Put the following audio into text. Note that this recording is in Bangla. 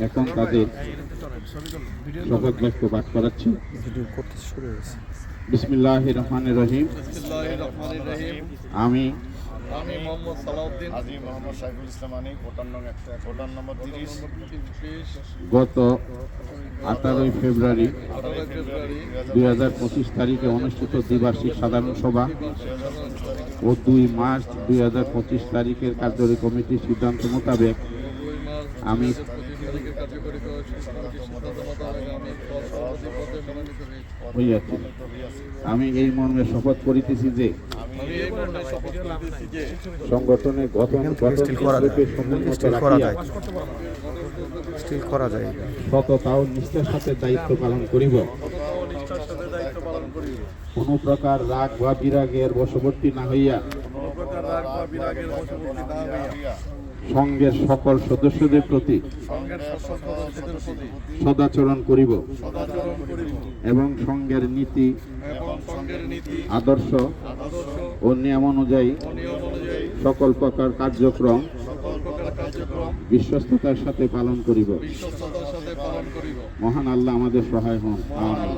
এখন তাদের শপথ বাক্য পাঠ করাচ্ছি। বিসমিল্লাহির রহমানির রহিম। আমি মোহাম্মদ সালাউদ্দিন হাজী মোহাম্মদ সাইফুল ইসলাম আনী, ভোটার নম্বর 30, গত 18 ফেব্রুয়ারি 2025 তারিখে অনুষ্ঠিত দ্বিবার্ষিক সাধারণ সভা ও 2 মার্চ 2025 তারিখের কার্যকরী কমিটির সিদ্ধান্ত মোতাবেক আমি এই মর্মে শপথ করিতেছি যে সংগঠনের গঠন সততা ও নিষ্ঠার সাথে দায়িত্ব পালন করিব। কোন প্রকার রাগ বা বিরাগের বশবর্তী না হইয়া সংঘের সকল সদস্যদের প্রতি সদাচরণ করিব এবং সংঘের নীতি আদর্শ ও নিয়ম অনুযায়ী সকল প্রকার কার্যক্রম বিশ্বস্ততার সাথে পালন করিব। মহান আল্লাহ আমাদের সহায় হন। আমিন।